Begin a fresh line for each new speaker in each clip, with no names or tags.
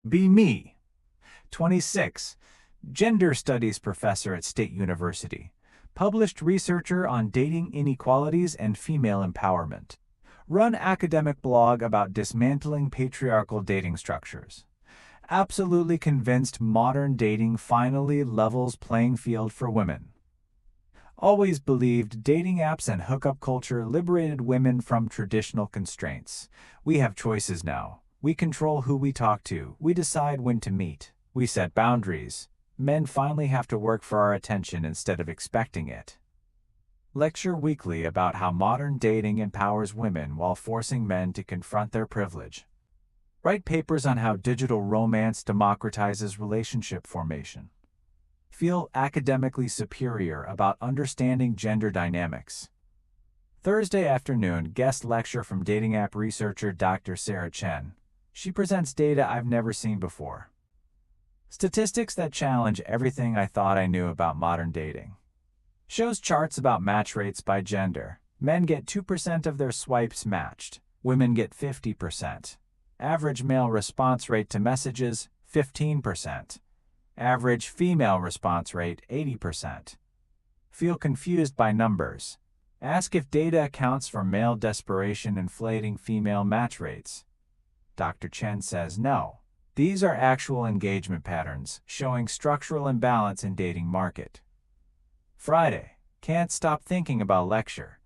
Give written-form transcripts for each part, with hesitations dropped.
Be me. 26. Gender studies professor at State University. Published researcher on dating inequalities and female empowerment. Run academic blog about dismantling patriarchal dating structures. Absolutely convinced modern dating finally levels playing field for women. Always believed dating apps and hookup culture liberated women from traditional constraints. We have choices now. We control who we talk to. We decide when to meet. We set boundaries. Men finally have to work for our attention instead of expecting it. Lecture weekly about how modern dating empowers women while forcing men to confront their privilege. Write papers on how digital romance democratizes relationship formation. Feel academically superior about understanding gender dynamics. Thursday afternoon, guest lecture from dating app researcher Dr. Sarah Chen. She presents data I've never seen before. Statistics that challenge everything I thought I knew about modern dating. Shows charts about match rates by gender. Men get 2% of their swipes matched. Women get 50%. Average male response rate to messages, 15%. Average female response rate, 80%. Feel confused by numbers. Ask if data accounts for male desperation inflating female match rates. Dr. Chen says no. These are actual engagement patterns showing structural imbalance in dating market. Friday, can't stop thinking about lecture.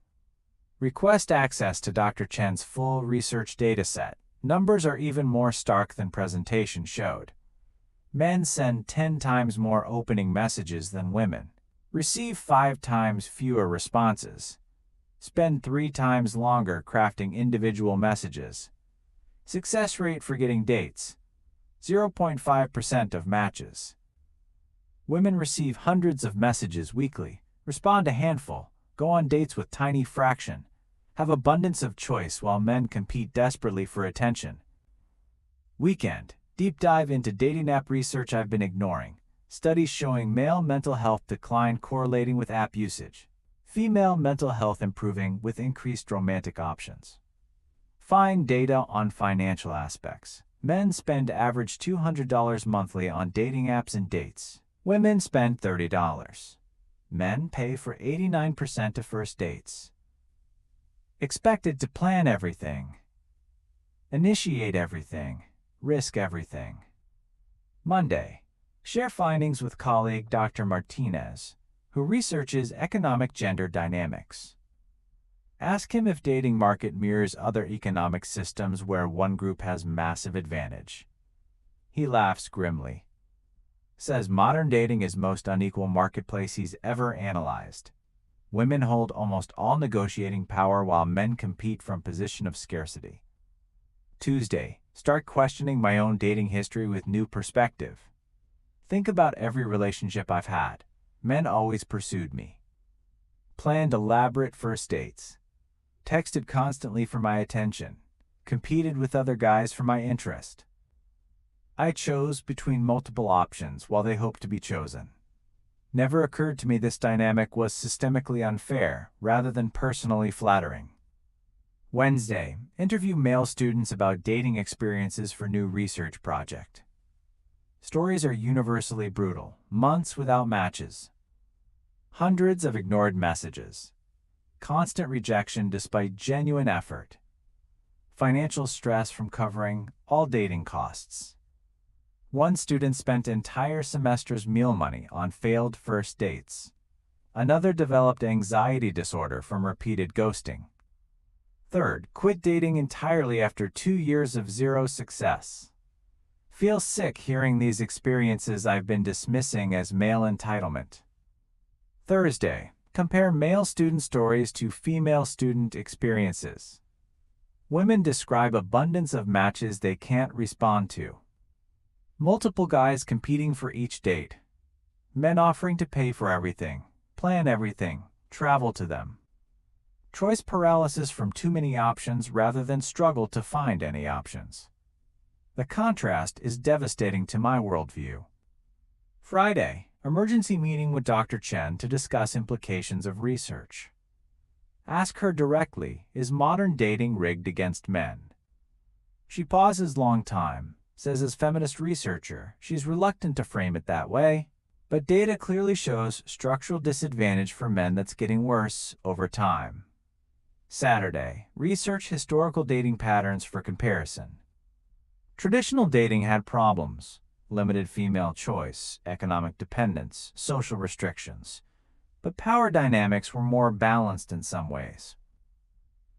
Request access to Dr. Chen's full research dataset. Numbers are even more stark than presentation showed. Men send 10 times more opening messages than women, receive 5 times fewer responses, spend 3 times longer crafting individual messages. Success rate for getting dates, 0.5% of matches. Women receive hundreds of messages weekly, respond a handful, go on dates with tiny fraction, have abundance of choice while men compete desperately for attention. Weekend. Deep dive into dating app research I've been ignoring. Studies showing male mental health decline correlating with app usage. Female mental health improving with increased romantic options. Find data on financial aspects. Men spend average $200 monthly on dating apps and dates. Women spend $30. Men pay for 89% of first dates. Expected to plan everything. Initiate everything. Risk everything. Monday. Share findings with colleague Dr. Martinez, who researches economic gender dynamics. Ask him if dating market mirrors other economic systems where one group has massive advantage. He laughs grimly. Says modern dating is most unequal marketplace he's ever analyzed. Women hold almost all negotiating power while men compete from position of scarcity. Tuesday. Start questioning my own dating history with new perspective. Think about every relationship I've had. Men always pursued me. Planned elaborate first dates. Texted constantly for my attention. Competed with other guys for my interest. I chose between multiple options while they hoped to be chosen. Never occurred to me this dynamic was systemically unfair rather than personally flattering. Wednesday, interview male students about dating experiences for new research project. Stories are universally brutal, months without matches. Hundreds of ignored messages. Constant rejection despite genuine effort. Financial stress from covering all dating costs. One student spent entire semester's meal money on failed first dates. Another developed anxiety disorder from repeated ghosting. Third, quit dating entirely after 2 years of zero success. Feel sick hearing these experiences I've been dismissing as male entitlement. Thursday, compare male student stories to female student experiences. Women describe abundance of matches they can't respond to. Multiple guys competing for each date. Men offering to pay for everything, plan everything, travel to them. Choice paralysis from too many options rather than struggle to find any options. The contrast is devastating to my worldview. Friday, emergency meeting with Dr. Chen to discuss implications of research. Ask her directly, is modern dating rigged against men? She pauses long time, says as feminist researcher, she's reluctant to frame it that way, but data clearly shows structural disadvantage for men that's getting worse over time. Saturday, research historical dating patterns for comparison. Traditional dating had problems: limited female choice, economic dependence, social restrictions. But power dynamics were more balanced in some ways.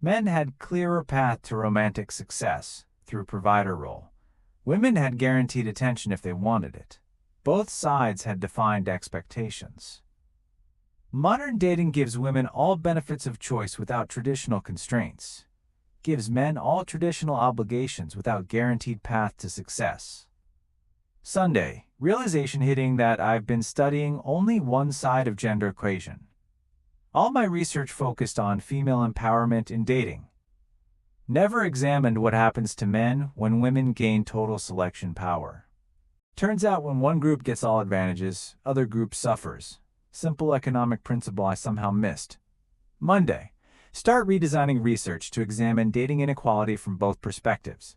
Men had clearer path to romantic success through provider role. Women had guaranteed attention if they wanted it. Both sides had defined expectations. Modern dating gives women all benefits of choice without traditional constraints, gives men all traditional obligations without guaranteed path to success. Sunday, realization hitting that I've been studying only one side of gender equation. All my research focused on female empowerment in dating. Never examined what happens to men when women gain total selection power. Turns out when one group gets all advantages, other group suffers. Simple economic principle I somehow missed. Monday, start redesigning research to examine dating inequality from both perspectives.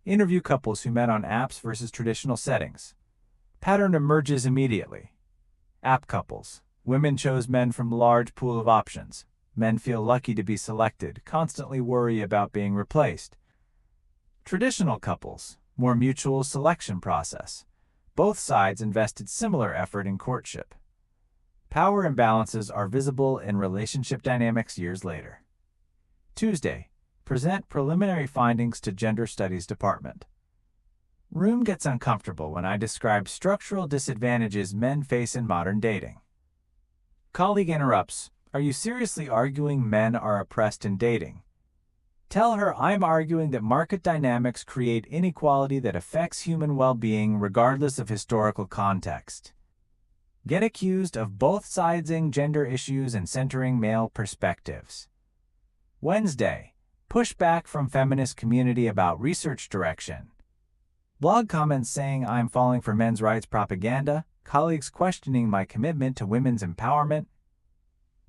Interview couples who met on apps versus traditional settings. Pattern emerges immediately. App couples. Women chose men from large pool of options. Men feel lucky to be selected, constantly worry about being replaced. Traditional couples. More mutual selection process. Both sides invested similar effort in courtship. Power imbalances are visible in relationship dynamics years later. Tuesday, present preliminary findings to Gender Studies Department. Room gets uncomfortable when I describe structural disadvantages men face in modern dating. Colleague interrupts, "Are you seriously arguing men are oppressed in dating?" Tell her I'm arguing that market dynamics create inequality that affects human well-being regardless of historical context. Get accused of both siding gender issues and centering male perspectives. Wednesday, pushback from feminist community about research direction. Blog comments saying I'm falling for men's rights propaganda, colleagues questioning my commitment to women's empowerment.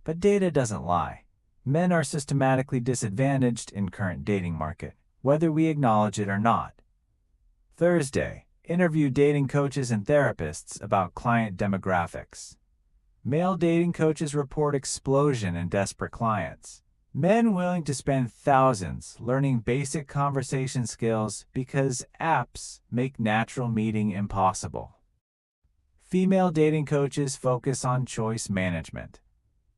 But data doesn't lie. Men are systematically disadvantaged in current dating market, whether we acknowledge it or not. Thursday, interview dating coaches and therapists about client demographics. Male dating coaches report explosion in desperate clients. Men willing to spend thousands learning basic conversation skills because apps make natural meeting impossible. Female dating coaches focus on choice management,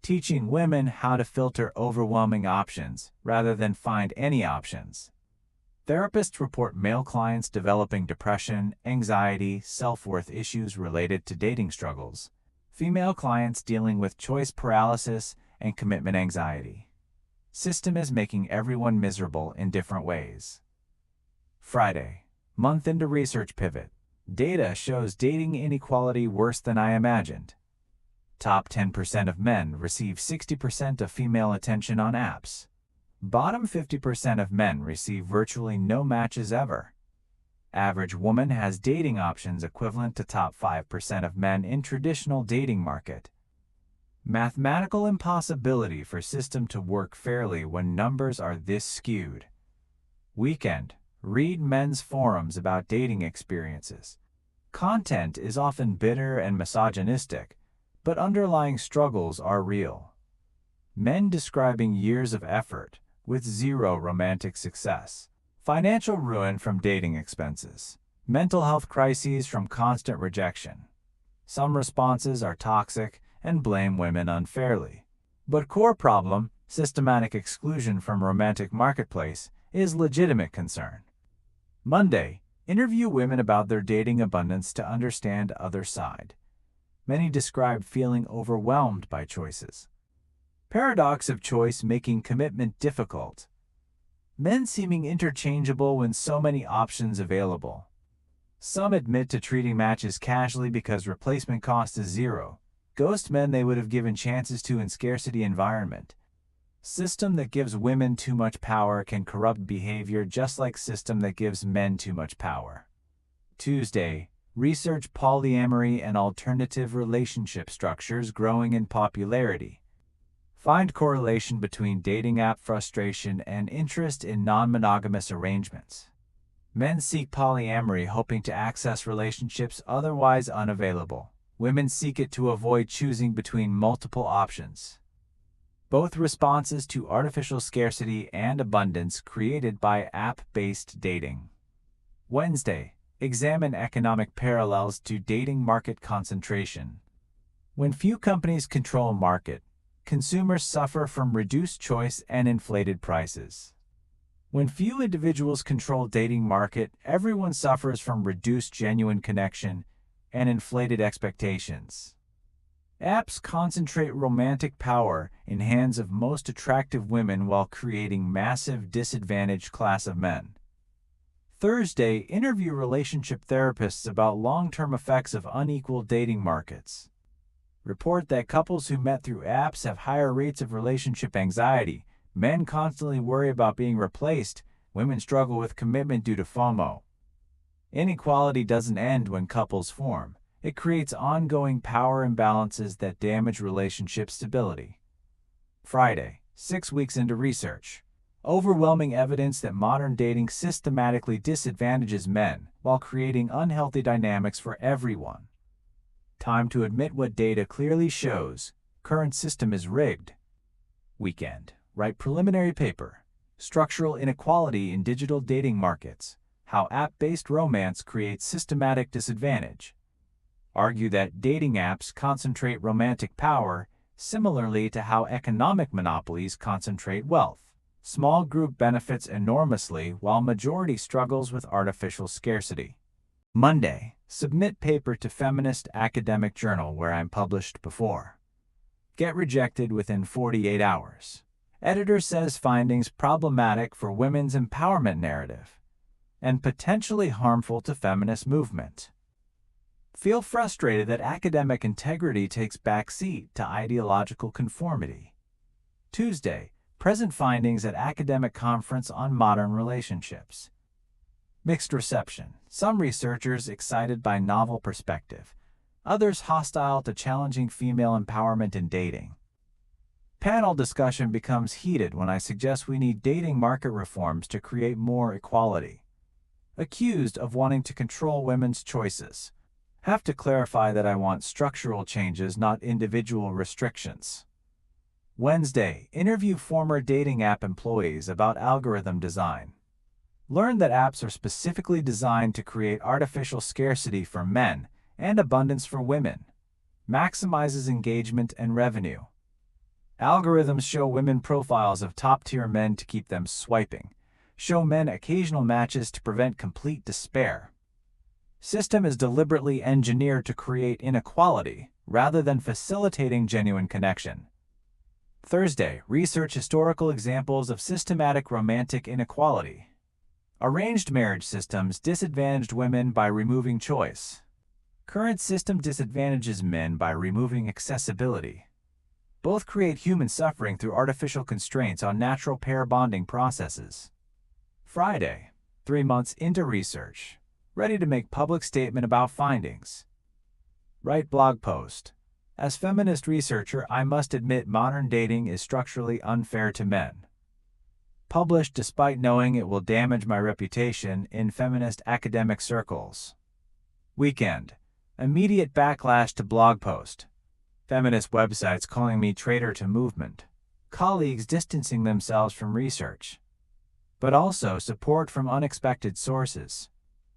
teaching women how to filter overwhelming options rather than find any options. Therapists report male clients developing depression, anxiety, self-worth issues related to dating struggles. Female clients dealing with choice paralysis and commitment anxiety. System is making everyone miserable in different ways. Friday, month into research pivot. Data shows dating inequality worse than I imagined. Top 10% of men receive 60% of female attention on apps. Bottom 50% of men receive virtually no matches ever. Average woman has dating options equivalent to top 5% of men in traditional dating market. Mathematical impossibility for system to work fairly when numbers are this skewed. Weekend, read men's forums about dating experiences. Content is often bitter and misogynistic, but underlying struggles are real. Men describing years of effort with zero romantic success. Financial ruin from dating expenses. Mental health crises from constant rejection. Some responses are toxic and blame women unfairly. But core problem, systematic exclusion from romantic marketplace, is legitimate concern. Monday, interview women about their dating abundance to understand other side. Many describe feeling overwhelmed by choices. Paradox of choice making commitment difficult. Men seeming interchangeable when so many options available. Some admit to treating matches casually because replacement cost is zero. Ghost men they would have given chances to in scarcity environment. System that gives women too much power can corrupt behavior just like system that gives men too much power. Tuesday, research polyamory and alternative relationship structures growing in popularity. Find correlation between dating app frustration and interest in non-monogamous arrangements. Men seek polyamory hoping to access relationships otherwise unavailable. Women seek it to avoid choosing between multiple options. Both responses to artificial scarcity and abundance created by app-based dating. Wednesday, examine economic parallels to dating market concentration. When few companies control a market, consumers suffer from reduced choice and inflated prices. When few individuals control dating market, everyone suffers from reduced genuine connection and inflated expectations. Apps concentrate romantic power in hands of most attractive women while creating massive disadvantaged class of men. Thursday, interview relationship therapists about long-term effects of unequal dating markets. Report that couples who met through apps have higher rates of relationship anxiety. Men constantly worry about being replaced. Women struggle with commitment due to FOMO. Inequality doesn't end when couples form. It creates ongoing power imbalances that damage relationship stability. Friday, 6 weeks into research. Overwhelming evidence that modern dating systematically disadvantages men while creating unhealthy dynamics for everyone. Time to admit what data clearly shows: current system is rigged. Weekend. Write preliminary paper. Structural inequality in digital dating markets. How app-based romance creates systematic disadvantage. Argue that dating apps concentrate romantic power, similarly to how economic monopolies concentrate wealth. Small group benefits enormously while majority struggles with artificial scarcity. Monday, submit paper to Feminist academic journal where I'm published before. Get rejected within 48 hours. Editor says findings problematic for women's empowerment narrative and potentially harmful to feminist movement. Feel frustrated that academic integrity takes backseat to ideological conformity. Tuesday, present findings at academic conference on modern relationships. Mixed reception. Some researchers excited by novel perspective, others hostile to challenging female empowerment in dating. Panel discussion becomes heated when I suggest we need dating market reforms to create more equality. Accused of wanting to control women's choices. Have to clarify that I want structural changes, not individual restrictions. Wednesday, interview former dating app employees about algorithm design. Learn that apps are specifically designed to create artificial scarcity for men and abundance for women. Maximizes engagement and revenue. Algorithms show women profiles of top-tier men to keep them swiping. Show men occasional matches to prevent complete despair. System is deliberately engineered to create inequality rather than facilitating genuine connection. Thursday, research historical examples of systematic romantic inequality. Arranged marriage systems disadvantaged women by removing choice. Current system disadvantages men by removing accessibility. Both create human suffering through artificial constraints on natural pair bonding processes. Friday, 3 months into research. Ready to make public statement about findings. Write blog post. As feminist researcher, I must admit modern dating is structurally unfair to men. Published despite knowing it will damage my reputation in feminist academic circles. Weekend. Immediate backlash to blog post. Feminist websites calling me traitor to movement. Colleagues distancing themselves from research. But also support from unexpected sources.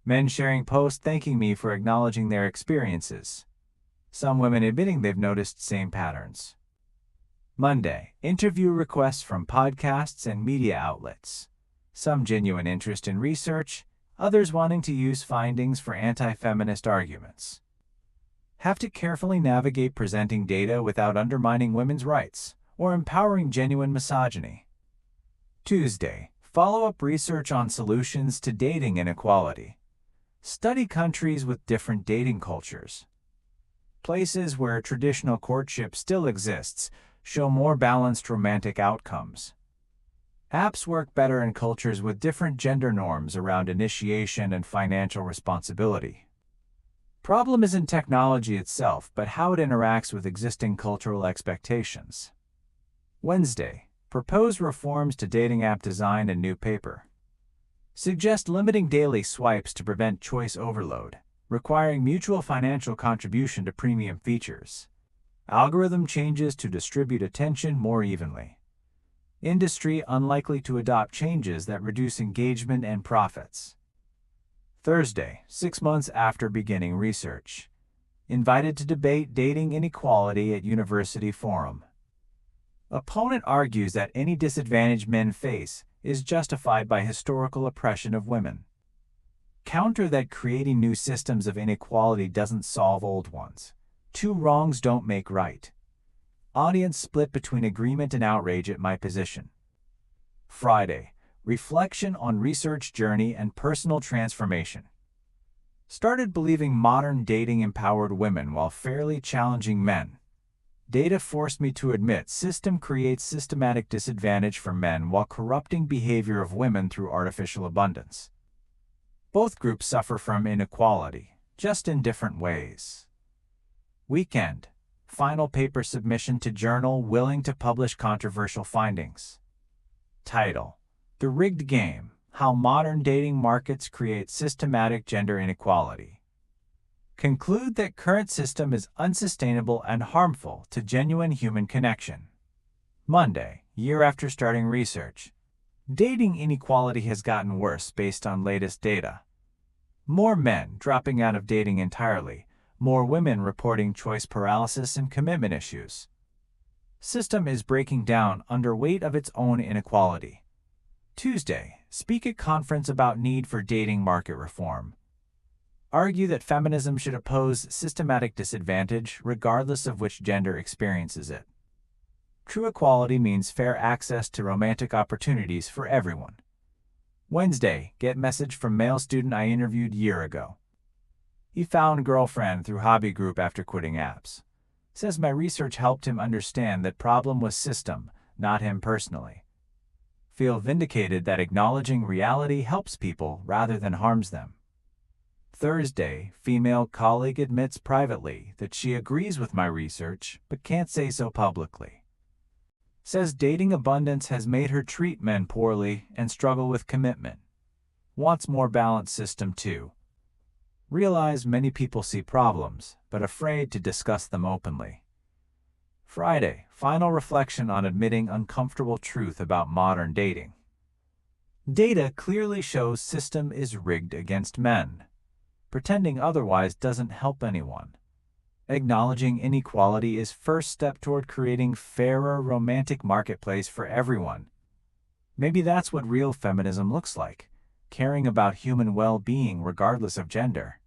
Men sharing posts thanking me for acknowledging their experiences. Some women admitting they've noticed same patterns. Monday, interview requests from podcasts and media outlets. Some genuine interest in research, others wanting to use findings for anti-feminist arguments. Have to carefully navigate presenting data without undermining women's rights or empowering genuine misogyny. Tuesday, follow-up research on solutions to dating inequality. Study countries with different dating cultures. Places where traditional courtship still exists show more balanced romantic outcomes. Apps work better in cultures with different gender norms around initiation and financial responsibility. Problem isn't technology itself, but how it interacts with existing cultural expectations. Wednesday, propose reforms to dating app design and new paper. Suggest limiting daily swipes to prevent choice overload, requiring mutual financial contribution to premium features. Algorithm changes to distribute attention more evenly. Industry unlikely to adopt changes that reduce engagement and profits. Thursday, 6 months after beginning research. Invited to debate dating inequality at University Forum. Opponent argues that any disadvantage men face is justified by historical oppression of women. Counter that creating new systems of inequality doesn't solve old ones. Two wrongs don't make right. Audience split between agreement and outrage at my position. Friday, reflection on research journey and personal transformation. Started believing modern dating empowered women while fairly challenging men. Data forced me to admit system creates systematic disadvantage for men while corrupting behavior of women through artificial abundance. Both groups suffer from inequality, just in different ways. Weekend. Final paper submission to journal willing to publish controversial findings. Title: The Rigged Game: How Modern Dating Markets Create Systematic Gender Inequality. Conclude that current system is unsustainable and harmful to genuine human connection. Monday, year after starting research. Dating inequality has gotten worse based on latest data. More men dropping out of dating entirely, more women reporting choice paralysis and commitment issues. System is breaking down under weight of its own inequality. Tuesday, speak at conference about need for dating market reform. Argue that feminism should oppose systematic disadvantage regardless of which gender experiences it. True equality means fair access to romantic opportunities for everyone. Wednesday, get message from male student I interviewed year ago. He found girlfriend through hobby group after quitting apps. Says my research helped him understand that problem was system, not him personally. Feel vindicated that acknowledging reality helps people rather than harms them. Thursday, female colleague admits privately that she agrees with my research but can't say so publicly. Says dating abundance has made her treat men poorly and struggle with commitment. Wants more balanced system too. Realize many people see problems, but afraid to discuss them openly. Friday, final reflection on admitting uncomfortable truth about modern dating. Data clearly shows system is rigged against men. Pretending otherwise doesn't help anyone. Acknowledging inequality is first step toward creating fairer romantic marketplace for everyone. Maybe that's what real feminism looks like, caring about human well-being regardless of gender.